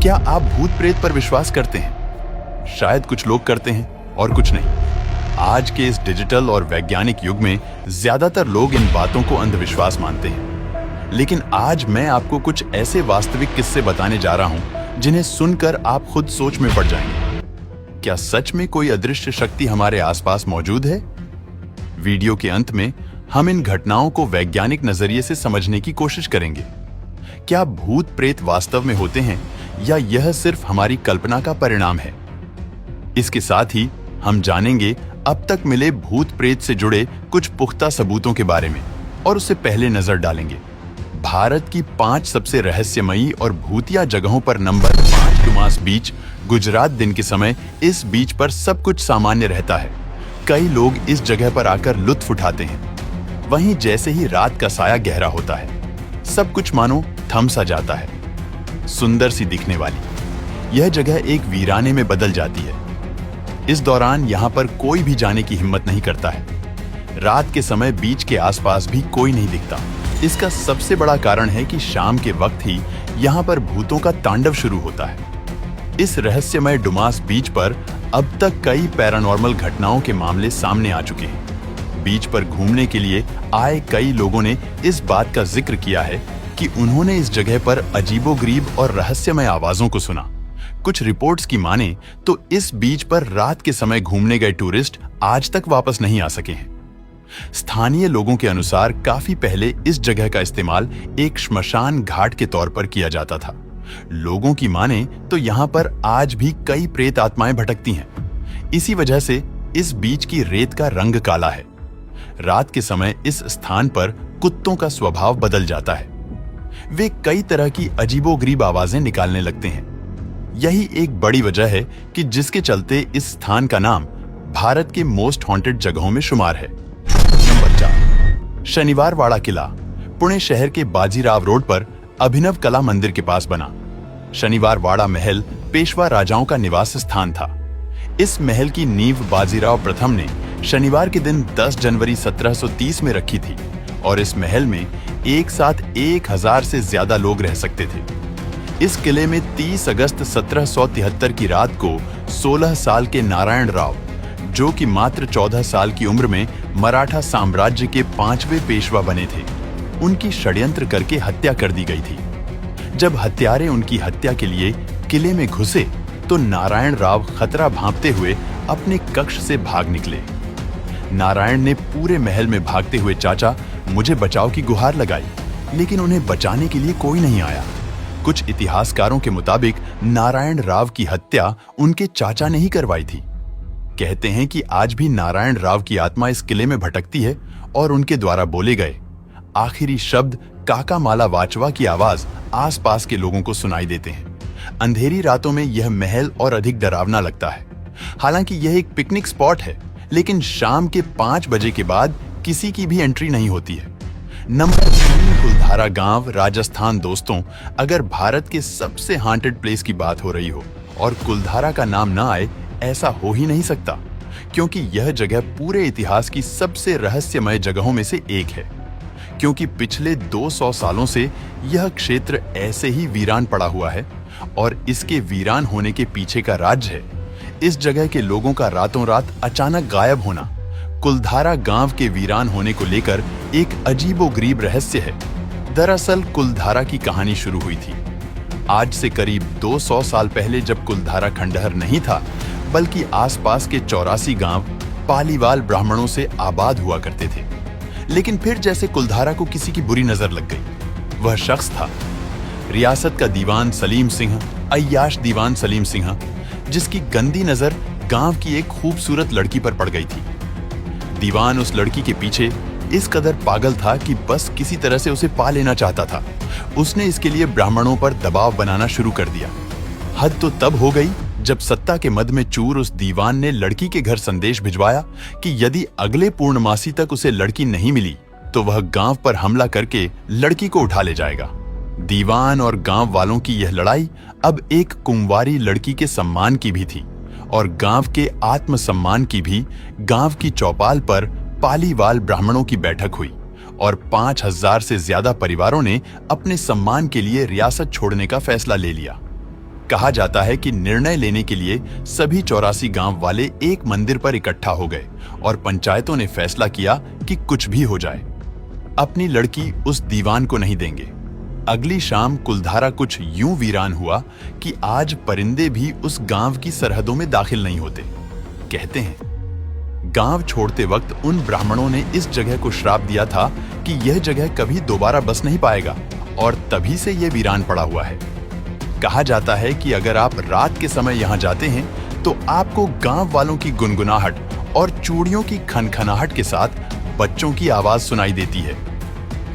क्या आप भूत प्रेत पर विश्वास करते हैं? शायद कुछ लोग करते हैं और कुछ नहीं। आज के इस डिजिटल और वैज्ञानिक युग में ज्यादातर लोग इन बातों को अंधविश्वास मानते हैं। लेकिन आज मैं आपको कुछ ऐसे वास्तविक किस्से बताने जा रहा हूं जिन्हें सुनकर आप खुद सोच में पड़ जाएंगे। क्या सच में कोई अदृश्य शक्ति हमारे आसपास मौजूद है? वीडियो के अंत में हम इन घटनाओं को वैज्ञानिक नजरिए से समझने की कोशिश करेंगे। क्या भूत प्रेत वास्तव में होते हैं या यह सिर्फ हमारी कल्पना का परिणाम है? इसके साथ ही हम जानेंगे अब तक मिले भूत प्रेत से जुड़े कुछ पुख्ता सबूतों के बारे में और उससे पहले नजर डालेंगे भारत की 5 सबसे रहस्यमयी और भूतिया जगहों पर नंबर 5 डुमास बीच, गुजरात। दिन के समय इस बीच पर सब कुछ सामान्य रहता है। कई लोग इस जगह पर आकर लुत्फ उठाते हैं। वहीं जैसे ही रात का साया गहरा होता है, सब कुछ मानो थम सा जाता है। सुंदर सी दिखने वाली यह जगह एक वीराने में बदल जाती है। इस दौरान यहाँ पर कोई भी जाने की हिम्मत नहीं करता है। रात के समय बीच के आसपास भी कोई नहीं दिखता। इसका सबसे बड़ा कारण है कि शाम के वक्त ही यहाँ पर भूतों का तांडव शुरू होता है। इस रहस्यमय डुमास बीच पर अब तक कई पैरानॉर्मल घटनाओं के मामले सामने आ चुके हैं। बीच पर घूमने के लिए आए कई लोगों ने इस बात का जिक्र किया है कि उन्होंने इस जगह पर अजीबोगरीब और रहस्यमय आवाजों को सुना। कुछ रिपोर्ट्स की माने तो इस बीच पर रात के समय घूमने गए टूरिस्ट आज तक वापस नहीं आ सके हैं। स्थानीय लोगों के अनुसार काफी पहले इस जगह का इस्तेमाल एक श्मशान घाट के तौर पर किया जाता था। लोगों की माने तो यहाँ पर आज भी कई प्रेत आत्माएं भटकती हैं। इसी वजह से इस बीच की रेत का रंग काला है। रात के समय इस स्थान पर कुत्तों का स्वभाव बदल जाता है। वे कई तरह की अजीबोगरीब आवाजें निकालने लगते हैं। यही एक बड़ी वजह है कि जिसके चलते इस स्थान का नाम भारत के मोस्ट हॉन्टेड जगहों में शुमार है। नंबर 4, शनिवार वाड़ा किला, पुणे शहर के बाजीराव रोड पर अभिनव कला मंदिर के पास बना। शनिवार वाड़ा महल पेशवा राजाओं का निवास स्थान था। इस महल की नींव बाजीराव प्रथम ने शनिवार के दिन 10 जनवरी 1730 में रखी थी और इस महल में एक साथ 1000 से ज्यादा लोग रह सकते थे। इस किले में 30 अगस्त 1773 की रात को 16 साल के नारायण राव, जो कि मात्र 14 साल की उम्र में मराठा साम्राज्य के 5वें पेशवा बने थे, उनकी षड्यंत्र करके हत्या कर दी गई थी। जब हत्यारे उनकी हत्या के लिए किले में घुसे तो नारायण राव खतरा भांपते हुए अपने कक्ष से भाग निकले। नारायण ने पूरे महल में भागते हुए चाचा मुझे बचाओ की गुहार लगाई, लेकिन उन्हें बचाने के लिए कोई नहीं आया। कुछ इतिहासकारों के मुताबिक नारायण राव की हत्या उनके चाचा ने ही करवाई थी। कहते हैं कि आज भी नारायण राव की आत्मा इस किले में भटकती है और उनके द्वारा बोले गए आखिरी शब्द काका माला वाचवा की आवाज आसपास के लोगों को सुनाई देते हैं। अंधेरी रातों में यह महल और अधिक डरावना लगता है। हालांकि यह एक पिकनिक स्पॉट है, लेकिन शाम के 5 बजे के बाद किसी की भी एंट्री नहीं होती है। नंबर 3, कुलधारा गांव, राजस्थान। दोस्तों, अगर भारत के सबसे हॉन्टेड प्लेस की बात हो रही हो और कुलधारा का नाम ना आए, ऐसा हो ही नहीं सकता, क्योंकि यह जगह पूरे इतिहास की सबसे रहस्यमय जगहों में से एक है। क्योंकि पिछले 200 सालों से यह क्षेत्र ऐसे ही वीरान पड़ा हुआ है और इसके वीरान होने के पीछे का राज है इस जगह के लोगों का रातों रात अचानक गायब होना। कुलधारा गांव के वीरान होने को लेकर एक अजीबोगरीब रहस्य है। दरअसल कुलधारा की कहानी शुरू हुई थी आज से करीब 200 साल पहले, जब कुलधारा खंडहर नहीं था, बल्कि आसपास के 84 गांव पालीवाल ब्राह्मणों से आबाद हुआ करते थे। लेकिन फिर जैसे कुलधारा को किसी की बुरी नजर लग गई। वह शख्स था रियासत का दीवान सलीम सिंह, अय्याश दीवान सलीम सिंह, जिसकी गंदी नजर गांव की एक खूबसूरत लड़की पर पड़ गई थी। दीवान उस लड़की के पीछे इस कदर पागल था कि बस किसी तरह से उसे पा लेना चाहता था। उसने इसके लिए ब्राह्मणों पर दबाव बनाना शुरू कर दिया। हद तो तब हो गई जब सत्ता के मद में चूर उस दीवान ने लड़की के घर संदेश भिजवाया कि यदि अगले पूर्णमासी तक उसे लड़की नहीं मिली तो वह गांव पर हमला करके लड़की को उठा ले जाएगा। दीवान और गांव वालों की यह लड़ाई अब एक कुंवारी लड़की के सम्मान की भी थी और गांव के आत्मसम्मान की भी। गांव की चौपाल पर पालीवाल ब्राह्मणों की बैठक हुई और 5000 से ज्यादा परिवारों ने अपने सम्मान के लिए रियासत छोड़ने का फैसला ले लिया। कहा जाता है कि निर्णय लेने के लिए सभी 84 गांव वाले एक मंदिर पर इकट्ठा हो गए और पंचायतों ने फैसला किया कि कुछ भी हो जाए, अपनी लड़की उस दीवान को नहीं देंगे। अगली शाम कुलधारा कुछ यूं वीरान हुआ कि आज परिंदे भी उस गांव की सरहदों में दाखिल नहीं होते। कहते हैं गांव छोड़ते वक्त उन ब्राह्मणों ने इस जगह को श्राप दिया था कि यह जगह कभी दोबारा बस नहीं पाएगा और तभी से यह वीरान पड़ा हुआ है। कहा जाता है कि अगर आप रात के समय यहां जाते हैं तो आपको गांव वालों की गुनगुनाहट और चूड़ियों की खनखनाहट के साथ बच्चों की आवाज सुनाई देती है।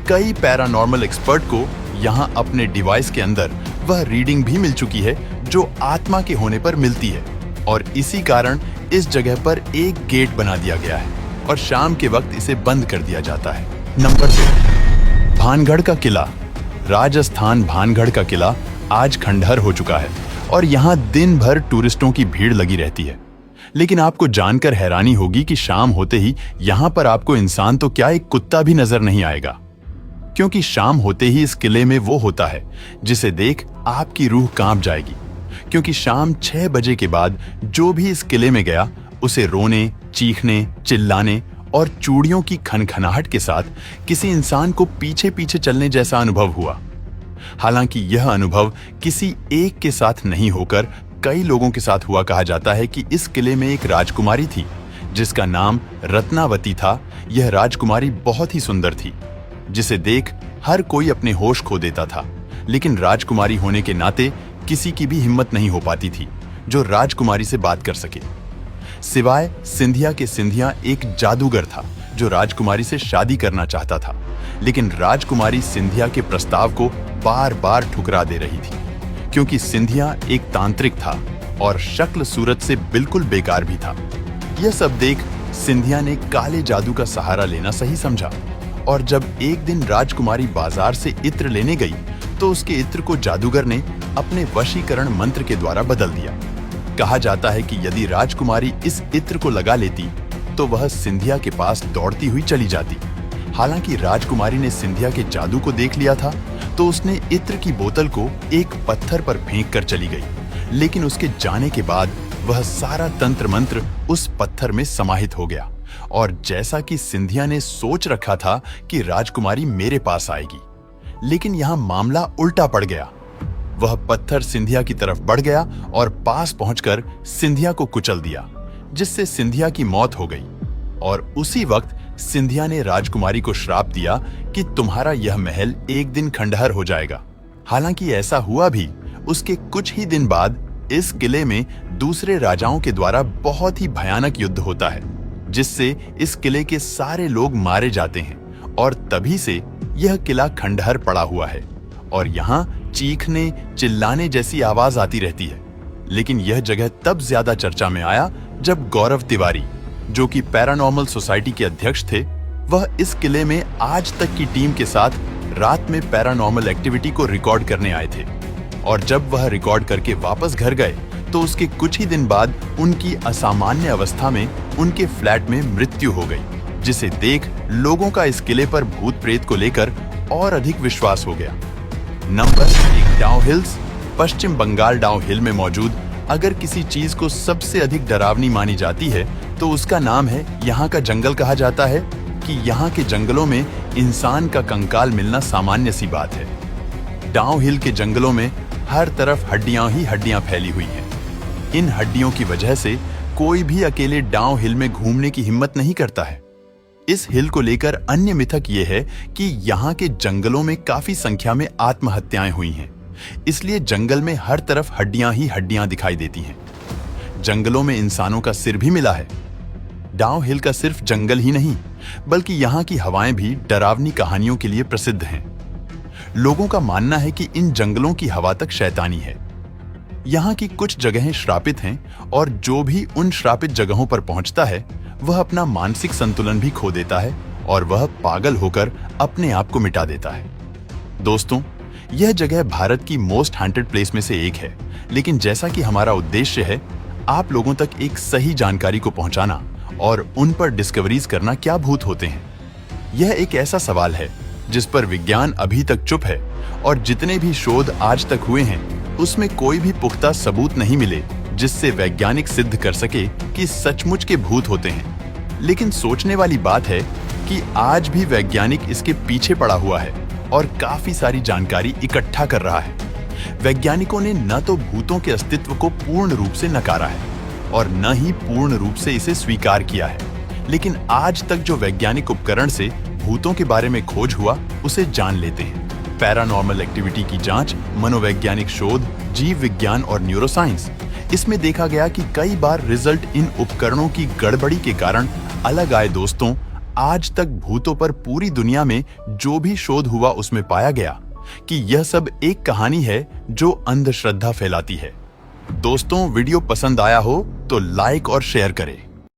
कई पैरानॉर्मल एक्सपर्ट को यहां अपने डिवाइस के अंदर वह रीडिंग भी मिल चुकी है जो आत्मा के होने पर मिलती है और इसी कारण इस जगह पर एक गेट बना दिया गया है और शाम के वक्त इसे बंद कर दिया जाता है। नंबर 2, भानगढ़ का किला। राजस्थान भानगढ़ का किला आज खंडहर हो चुका है और यहाँ दिन भर टूरिस्टों की भीड़ लगी रहती है। लेकिन आपको जानकर हैरानी होगी कि शाम होते ही यहाँ पर आपको इंसान तो क्या एक कुत्ता भी नजर नहीं आएगा, क्योंकि शाम होते ही इस किले में वो होता है जिसे देख आपकी रूह कांप जाएगी। क्योंकि शाम 6 बजे के बाद जो भी इस किले में गया उसे रोने, चीखने, चिल्लाने और चूड़ियों की खनखनाहट के साथ किसी इंसान को पीछे पीछे चलने जैसा अनुभव हुआ। हालांकि यह अनुभव किसी एक के साथ नहीं होकर कई लोगों के साथ हुआ। कहा जाता है कि इस किले में एक राजकुमारी थी जिसका नाम रत्नावती था। यह राजकुमारी बहुत ही सुंदर थी जिसे देख हर कोई अपने होश खो देता था, लेकिन राजकुमारी होने के नाते किसी की भी हिम्मत नहीं हो पाती थी जो राजकुमारी से बात कर सके। सिवाय सिंधिया के सिंधिया एक जादूगर था जो राजकुमारी से शादी करना चाहता था, लेकिन राजकुमारी सिंधिया के प्रस्ताव को बार बार ठुकरा दे रही थी क्योंकि सिंधिया एक तांत्रिक था और शक्ल सूरत से बिल्कुल बेकार भी था। यह सब देख सिंधिया ने काले जादू का सहारा लेना सही समझा और जब एक दिन राजकुमारी बाजार से इत्र लेने गई तो उसके इत्र को जादूगर ने अपने वशीकरण मंत्र के द्वारा बदल दिया। कहा जाता है कि यदि राजकुमारी इस इत्र को लगा लेती तो वह सिंधिया के पास दौड़ती हुई चली जाती। हालांकि राजकुमारी ने सिंधिया के जादू को देख लिया था तो उसने इत्र की बोतल को एक पत्थर पर फेंक कर चली गई, लेकिन उसके जाने के बाद वह सारा तंत्र मंत्र उस पत्थर में समाहित हो गया और जैसा कि सिंधिया ने सोच रखा था कि राजकुमारी मेरे पास आएगी, लेकिन यहाँ मामला उल्टा पड़ गया। वह पत्थर सिंधिया की तरफ बढ़ गया और पास पहुंचकर सिंधिया को कुचल दिया, जिससे सिंधिया की मौत हो गई। और उसी वक्त सिंधिया ने राजकुमारी को श्राप दिया कि तुम्हारा यह महल एक दिन खंडहर हो जाएगा। हालांकि ऐसा हुआ भी। उसके कुछ ही दिन बाद इस किले में दूसरे राजाओं के द्वारा बहुत ही भयानक युद्ध होता है, जिससे इस किले के सारे लोग मारे जाते हैं और तभी से यह किला खंडहर पड़ा हुआ है और यहाँ चीखने, चिल्लाने जैसी आवाज आती रहती है। लेकिन यह जगह तब ज्यादा चर्चा में आया जब गौरव तिवारी, जो कि पैरानॉर्मल सोसाइटी के अध्यक्ष थे, वह इस किले में आज तक की टीम के साथ रात में पैरानॉर्मल एक्टिविटी को रिकॉर्ड करने आए थे और जब वह रिकॉर्ड करके वापस घर गए तो उसके कुछ ही दिन बाद उनकी असामान्य अवस्था में उनके फ्लैट में मृत्यु हो गई, जिसे देख लोगों का इस किले पर भूत प्रेत को लेकर और अधिक विश्वास हो गया। नंबर 1, डाउ हिल्स। पश्चिम बंगाल डाउ हिल में मौजूद अगर किसी चीज को सबसे अधिक डरावनी मानी जाती है तो उसका नाम है यहाँ का जंगल। कहा जाता है कि यहाँ के जंगलों में इंसान का कंकाल मिलना सामान्य सी बात है। डाउ हिल के जंगलों में हर तरफ हड्डियां ही हड्डियां फैली हुई हैं। इन हड्डियों की वजह से कोई भी अकेले डाउ हिल में घूमने की हिम्मत नहीं करता है। इस हिल को लेकर अन्य मिथक ये है कि यहाँ के जंगलों में काफी संख्या में आत्महत्याएं हुई हैं, इसलिए जंगल में हर तरफ हड्डियां ही हड्डियां दिखाई देती हैं। जंगलों में इंसानों का सिर भी मिला है। डाउ हिल का सिर्फ जंगल ही नहीं बल्कि यहाँ की हवाएं भी डरावनी कहानियों के लिए प्रसिद्ध हैं। लोगों का मानना है कि इन जंगलों की हवा तक शैतानी है। यहाँ की कुछ जगहें श्रापित हैं और जो भी उन श्रापित जगहों पर पहुंचता है वह अपना मानसिक संतुलन भी खो देता है और वह पागल होकर अपने आप को मिटा देता है। दोस्तों, यह जगह भारत की मोस्ट हॉन्टेड प्लेस में से एक है, लेकिन जैसा कि हमारा उद्देश्य है आप लोगों तक एक सही जानकारी को पहुंचाना और उन पर डिस्कवरीज करना, क्या भूत होते हैं। यह एक ऐसा सवाल है जिस पर विज्ञान अभी तक चुप है और जितने भी शोध आज तक हुए हैं उसमें कोई भी पुख्ता सबूत नहीं मिले जिससे वैज्ञानिक सिद्ध कर सके कि सचमुच के भूत होते हैं। लेकिन सोचने वाली बात है कि आज भी वैज्ञानिक इसके पीछे पड़ा हुआ है और काफी सारी जानकारी इकट्ठा कर रहा है। वैज्ञानिकों ने न तो भूतों के अस्तित्व को पूर्ण रूप से नकारा है और न ही पूर्ण रूप से इसे स्वीकार किया है, लेकिन आज तक जो वैज्ञानिक उपकरण से भूतों के बारे में खोज हुआ उसे जान लेते हैं। पैरानॉर्मल एक्टिविटी की जांच, मनोवैज्ञानिक शोध, जीव विज्ञान और न्यूरोसाइंस, इसमें देखा गया कि कई बार रिजल्ट इन उपकरणों की गड़बड़ी के कारण अलग आए। दोस्तों, आज तक भूतों पर पूरी दुनिया में जो भी शोध हुआ उसमें पाया गया कि यह सब एक कहानी है जो अंधश्रद्धा फैलाती है। दोस्तों, वीडियो पसंद आया हो तो लाइक और शेयर करें।